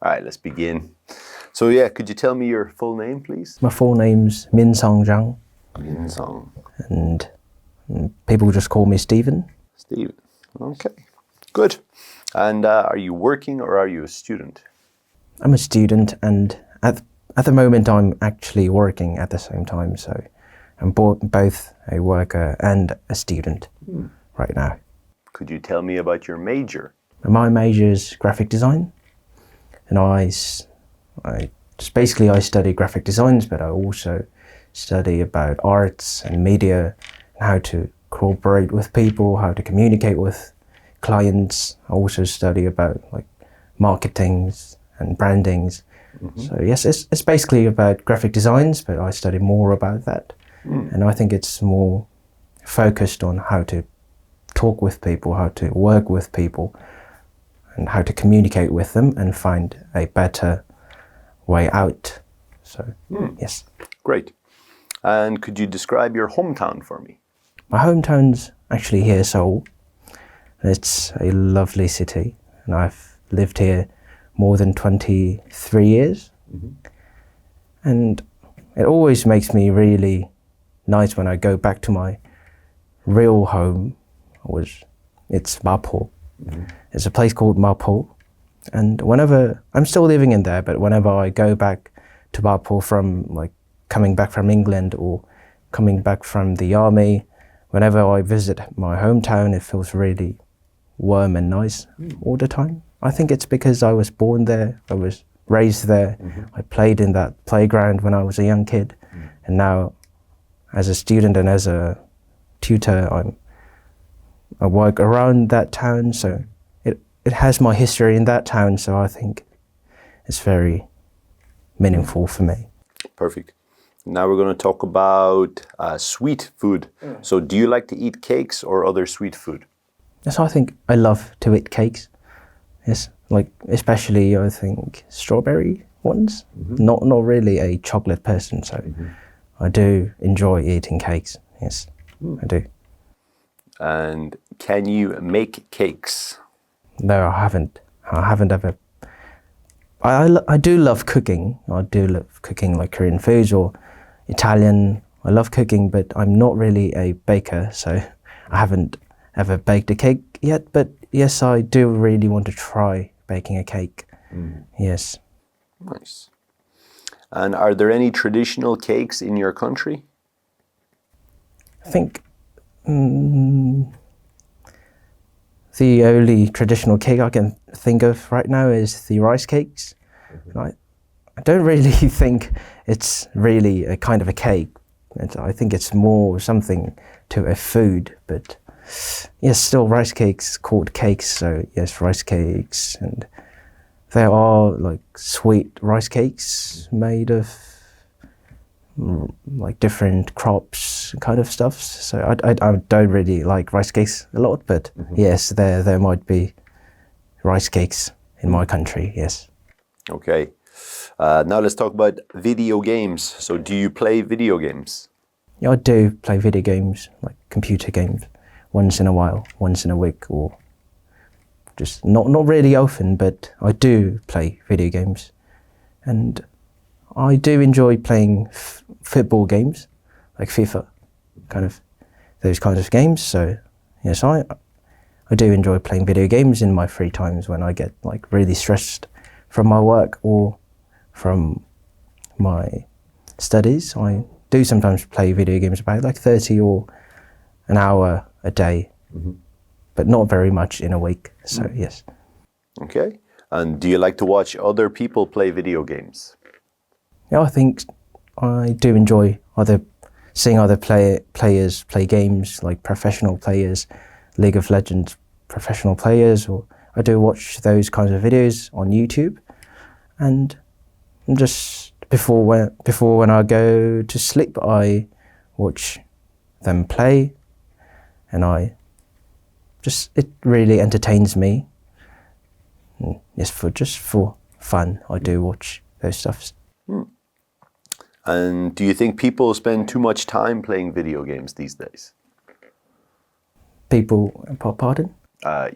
All right, let's begin. So yeah, could you tell me your full name, please? My full name's Min Song Zhang. Min Song. And people just call me Stephen. Stephen. Okay, good. And are you working or are you a student? I'm a student, and at the moment I'm actually working at the same time, so I'm both a worker and a student right now. Could you tell me about your major? My major is graphic design, and I study graphic designs, but I also study about arts and media, and how to cooperate with people, how to communicate with clients. I also study about like marketings and brandings. So yes, it's basically about graphic designs, but I study more about that. And I think it's more focused on how to talk with people, how to work with people, and how to communicate with them and find a better way out. So yes. Great. And could you describe your hometown for me? My hometown's actually here, Seoul. It's a lovely city, and I've lived here more than 23 years. And it always makes me really nice when I go back to my real home, it's Mapo. It's a place called Mapo. And whenever, I'm still living in there, but whenever I go back to Mapo from like coming back from England or coming back from the army, whenever I visit my hometown, it feels really warm and nice all the time. I think it's because I was born there, I was raised there, I played in that playground when I was a young kid, and now as a student and as a tutor, I work around that town, so it has my history in that town, so I think it's very meaningful for me. Perfect. Now we're going to talk about sweet food. So do you like to eat cakes or other sweet food? Yes, I think I love to eat cakes. Yes, like especially I think strawberry ones. Not really a chocolate person, so I do enjoy eating cakes. Yes, I do. And can you make cakes? No, I haven't. I haven't ever. I do love cooking. I do love cooking like Korean foods or Italian. I love cooking, but I'm not really a baker, so I haven't ever baked a cake yet. But yes, I do really want to try baking a cake. Yes. Nice. And are there any traditional cakes in your country? I think the only traditional cake I can think of right now is the rice cakes. I don't really think it's really a kind of a cake. I think it's more something to a food, but yes, still rice cakes called cakes, so yes, rice cakes. And there are like sweet rice cakes made of like different crops kind of stuff. So I don't really like rice cakes a lot, but yes, there might be rice cakes in my country, yes. Okay. Now let's talk about video games. So do you play video games? Yeah, I do play video games, like computer games, once in a while, once in a week, or just not really often, but I do play video games. And I do enjoy playing football games, like FIFA, those kinds of games. So yes, I do enjoy playing video games in my free times when I get like really stressed from my work or from my studies. I do sometimes play video games about like 30 or an hour a day, but not very much in a week. So yes. Okay. And do you like to watch other people play video games? Yeah, I think I do enjoy seeing other players play games, like professional players, League of Legends professional players, or I do watch those kinds of videos on YouTube. And just before when I go to sleep, I watch them play, and it really entertains me. Yes, for fun, I do watch those stuffs. And do you think people spend too much time playing video games these days? Pardon?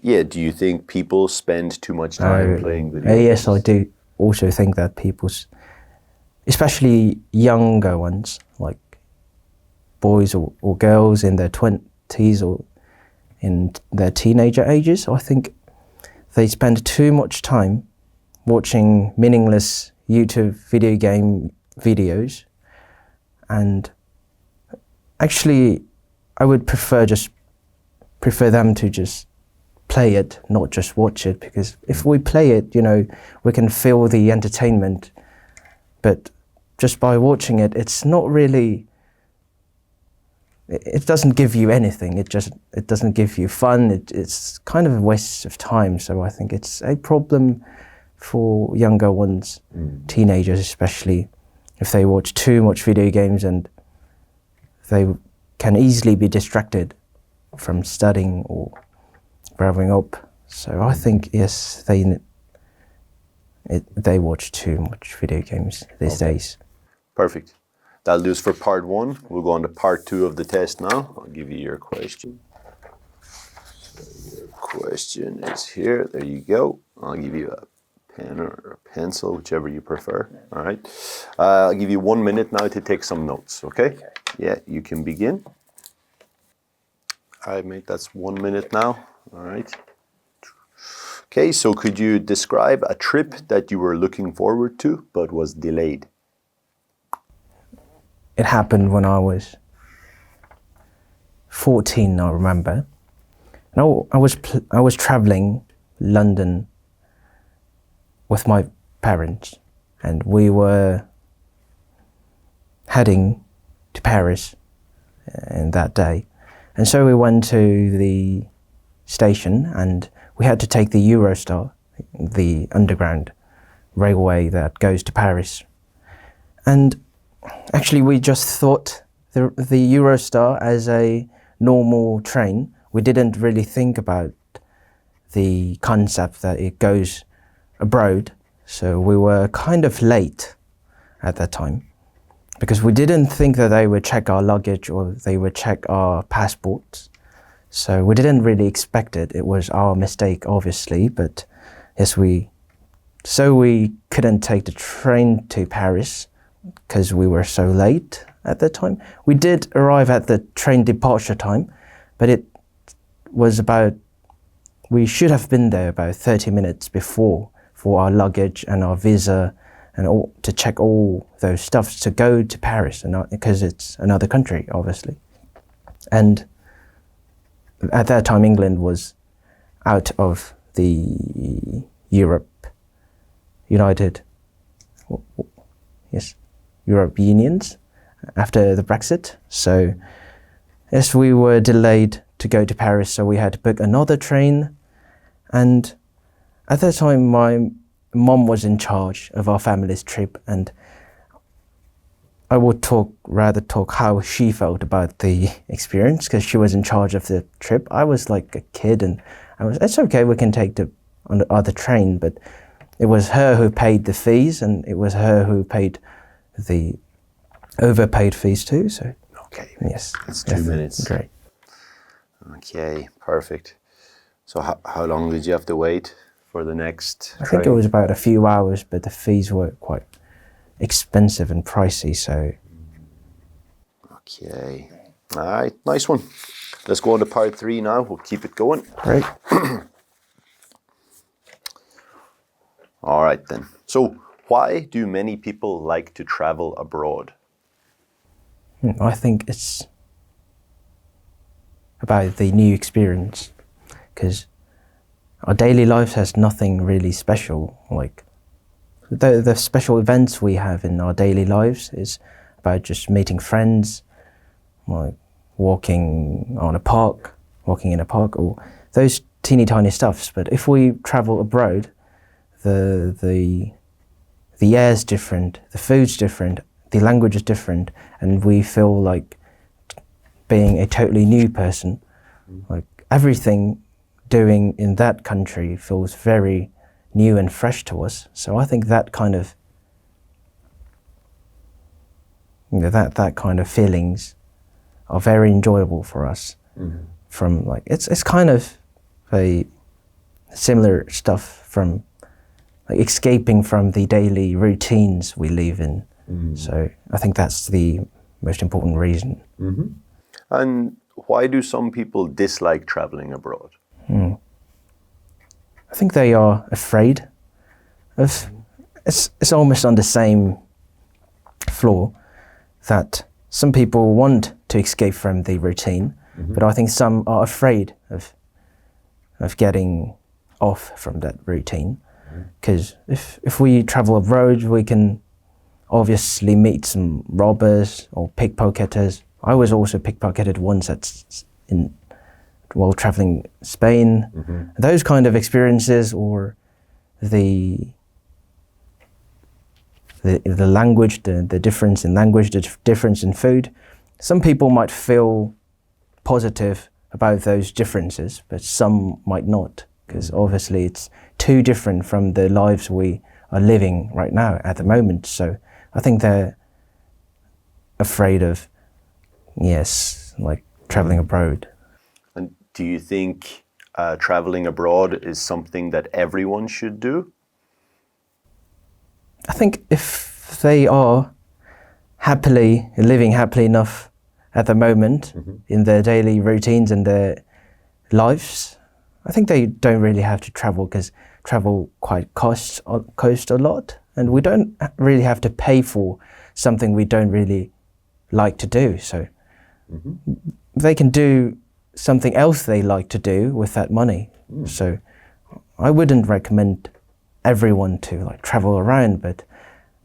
Yeah, do you think people spend too much time playing video games? Yes, I do. also think that especially younger ones, like boys or girls in their 20s or in their teenager ages, I think they spend too much time watching meaningless YouTube video game videos. And actually, I would prefer them to just play it, not just watch it, because if we play it, we can feel the entertainment, but just by watching it, it's not really, it doesn't give you anything. It doesn't give you fun. It's kind of a waste of time. So I think it's a problem for younger ones, teenagers especially, if they watch too much video games, and they can easily be distracted from studying or growing up. So I think, yes, they watch too much video games these days. Perfect. That'll do us for part 1. We'll go on to part 2 of the test now. I'll give you your question. So your question is here. There you go. I'll give you a pen or a pencil, whichever you prefer. All right. I'll give you 1 minute now to take some notes, okay? Yeah, you can begin. All right, mate, that's 1 minute now. All right. Okay, so could you describe a trip that you were looking forward to but was delayed? It happened when I was 14, I remember. And I was traveling London with my parents, and we were heading to Paris in that day. And so we went to the station, and we had to take the Eurostar, the underground railway that goes to Paris. And actually, we just thought the Eurostar as a normal train. We didn't really think about the concept that it goes abroad. So we were kind of late at that time, because we didn't think that they would check our luggage or they would check our passports. So we didn't really expect it. It was our mistake, obviously, but yes, we couldn't take the train to Paris because we were so late at that time. We did arrive at the train departure time, but it was we should have been there about 30 minutes before for our luggage and our visa and all, to check all those stuffs to go to Paris, because it's another country, obviously. And at that time, England was out of the Europe Unions after the Brexit. So yes, we were delayed to go to Paris, so we had to book another train. And at that time, my mom was in charge of our family's trip, and I would rather talk how she felt about the experience, because she was in charge of the trip. I was like a kid, and it's okay, we can take the other train, but it was her who paid the fees, and it was her who paid the overpaid fees too. So okay, yes, that's 2 minutes. Great. Okay, perfect. So how long did you have to wait for the next train? I think it was about a few hours, but the fees were quite expensive and pricey, so. Okay. All right, nice one. Let's go on to part 3 now. We'll keep it going. Great. All right then. So why do many people like to travel abroad? I think it's about the new experience, because our daily life has nothing really special. Like the special events we have in our daily lives is about just meeting friends, like walking in a park, or those teeny tiny stuffs. But if we travel abroad, the air's different, the food's different, the language is different, and we feel like being a totally new person. Like everything doing in that country feels very new and fresh to us. So I think that kind of, that kind of feelings are very enjoyable for us. Mm-hmm. From like it's kind of a similar stuff from like escaping from the daily routines we live in. So I think that's the most important reason. And why do some people dislike traveling abroad? I think they are afraid of, it's almost on the same floor, that some people want to escape from the routine, but I think some are afraid of getting off from that routine. Because if we travel abroad, we can obviously meet some robbers or pickpocketers. I was also pickpocketed once while traveling Spain. Those kind of experiences, or the language, the difference in language, the difference in food. Some people might feel positive about those differences, but some might not, because obviously it's too different from the lives we are living right now at the moment. So I think they're afraid of, like traveling abroad. And do you think traveling abroad is something that everyone should do? I think if they are living happily enough at the moment in their daily routines and their lives, I think they don't really have to travel, because travel quite costs a lot, and we don't really have to pay for something we don't really like to do. So they can do something else they like to do with that money. So I wouldn't recommend everyone to like travel around, but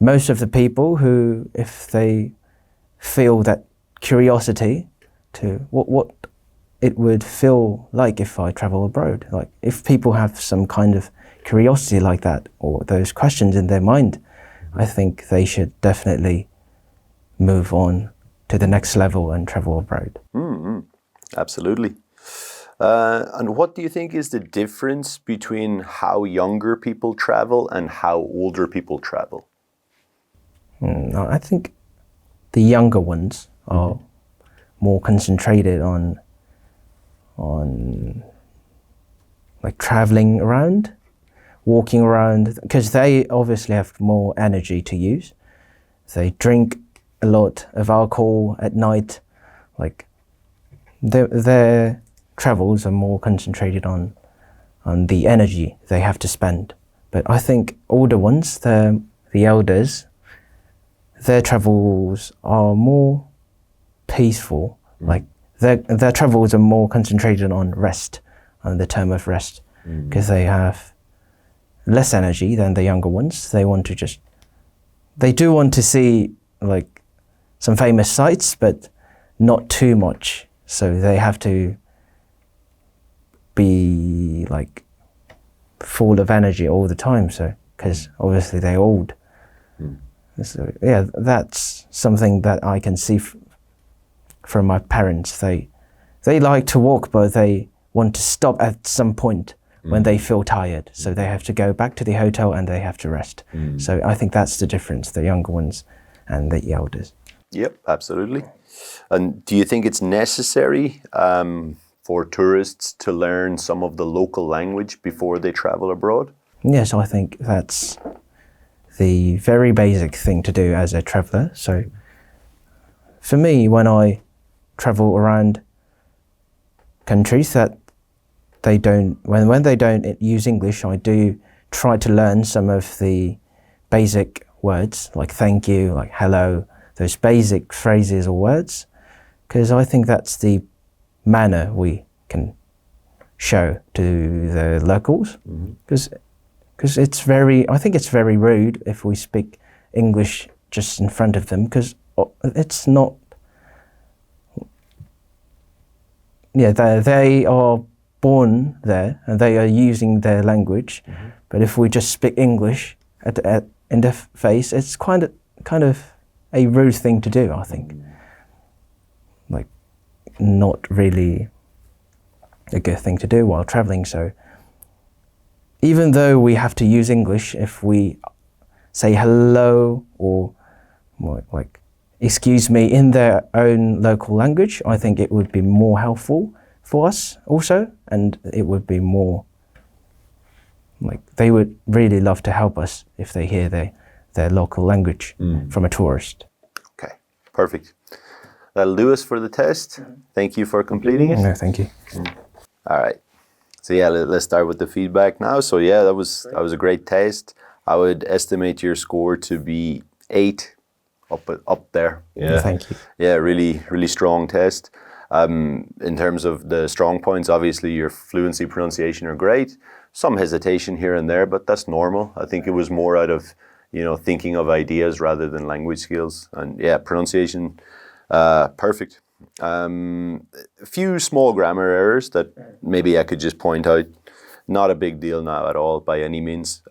most of the people who, if they feel that curiosity to what it would feel like if I travel abroad, like if people have some kind of curiosity like that, or those questions in their mind, I think they should definitely move on to the next level and travel abroad. Absolutely. And what do you think is the difference between how younger people travel and how older people travel? I think the younger ones are more concentrated on like traveling around, walking around, because they obviously have more energy to use. They drink a lot of alcohol at night. Like their travels are more concentrated on the energy they have to spend. But I think older ones, the elders, their travels are more peaceful. Like their travels are more concentrated on rest, on the term of rest, because they have less energy than the younger ones. They do want to see like some famous sites, but not too much. So they have to be like full of energy all the time. So, because obviously they're old. So yeah, that's something that I can see from my parents. They like to walk, but they want to stop at some point when they feel tired. So they have to go back to the hotel and they have to rest. So I think that's the difference, the younger ones and the elders. Yep, absolutely. And do you think it's necessary for tourists to learn some of the local language before they travel abroad? Yes, I think that's the very basic thing to do as a traveller. So for me, when I travel around countries that when they don't use English, I do try to learn some of the basic words, like thank you, like hello, those basic phrases or words, because I think that's the manner we can show to the locals. Because I think it's very rude if we speak English just in front of them, because it's not, they are born there and they are using their language, but if we just speak English in their face, it's kind of a rude thing to do, I think. Like, not really a good thing to do while traveling. So even though we have to use English, if we say hello or like excuse me in their own local language, I think it would be more helpful for us also, and it would be more like they would really love to help us if they hear their local language from a tourist. Okay, perfect. That'll do us for the test. Thank you for completing it. No, thank you. All right. So yeah, let's start with the feedback now. So yeah, that was a great test. I would estimate your score to be 8, up there. Yeah. Thank you. Yeah, really strong test. In terms of the strong points, obviously your fluency, pronunciation are great. Some hesitation here and there, but that's normal. I think it was more out of, thinking of ideas rather than language skills. And yeah, pronunciation, perfect. A few small grammar errors that maybe I could just point out. Not a big deal now at all by any means.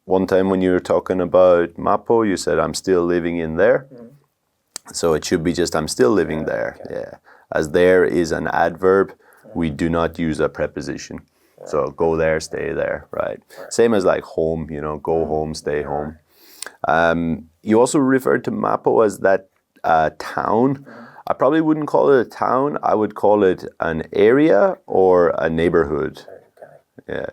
One time when you were talking about Mapo, you said, I'm still living in there. So it should be just, I'm still living there. Yeah. As there is an adverb, we do not use a preposition. So go there, stay there, right? Same as like home, go home, stay home. You also referred to Mapo as that town. I probably wouldn't call it a town. I would call it an area or a neighborhood. Yeah.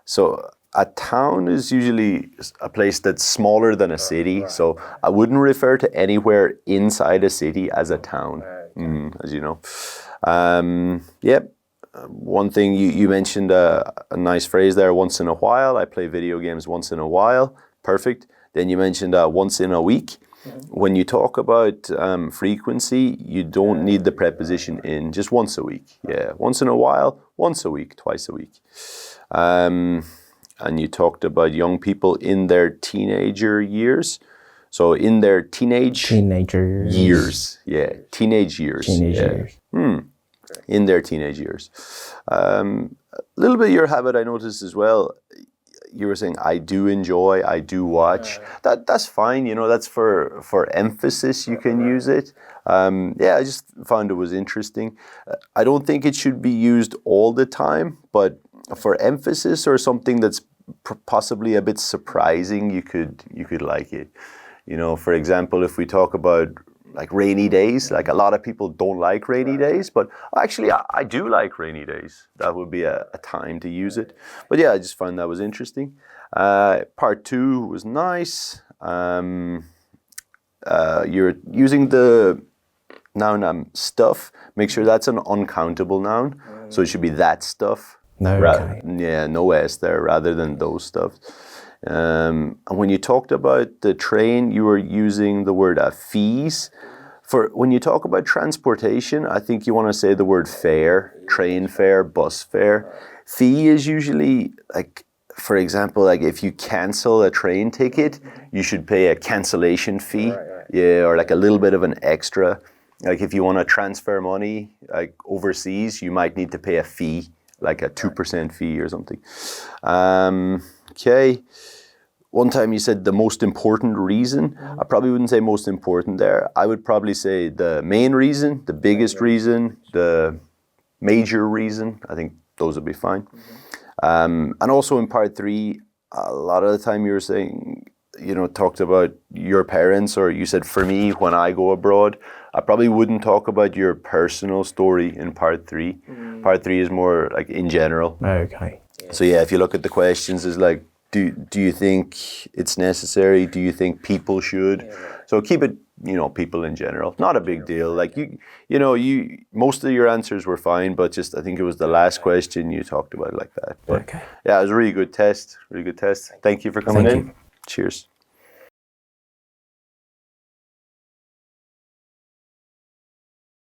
So a town is usually a place that's smaller than a city. So I wouldn't refer to anywhere inside a city as a town, as you know. One thing you mentioned a nice phrase there, once in a while. I play video games once in a while. Perfect. Then you mentioned once in a week. When you talk about frequency, you don't need the preposition in, just once a week. Yeah, once in a while, once a week, twice a week. And you talked about young people in their teenager years. So in their teenager years. Yeah, teenage years. Years. In their teenage years. A little bit of your habit I noticed as well. You were saying, I do enjoy, I do watch. That's fine, that's for emphasis, you can use it. I just found it was interesting. I don't think it should be used all the time, but for emphasis or something that's possibly a bit surprising, you could like it. For example, if we talk about like rainy days, like a lot of people don't like rainy days, but actually I do like rainy days. That would be a time to use it. But yeah, I just found that was interesting. Part 2 was nice. You're using the noun stuff. Make sure that's an uncountable noun. So it should be that stuff. No, okay. No S there rather than those stuff. And when you talked about the train, you were using the word fees. For when you talk about transportation, I think you want to say the word fare, train fare, bus fare. Fee is usually like, for example, like if you cancel a train ticket, you should pay a cancellation fee. Yeah, or like a little bit of an extra. Like if you want to transfer money like overseas, you might need to pay a fee, like a 2% fee or something. Okay. One time you said the most important reason. I probably wouldn't say most important there. I would probably say the main reason, the biggest reason, the major reason. I think those would be fine. And also in part 3, a lot of the time you were saying, talked about your parents, or you said for me when I go abroad. I probably wouldn't talk about your personal story in part 3. Part 3 is more like in general. Okay. So yeah, if you look at the questions, it's like, do you think it's necessary? Do you think people should? So keep it, people in general. Not a big deal. Like you most of your answers were fine, but just I think it was the last question you talked about it like that. But okay. Yeah, it was a really good test. Really good test. Thank you for coming in. You. Cheers.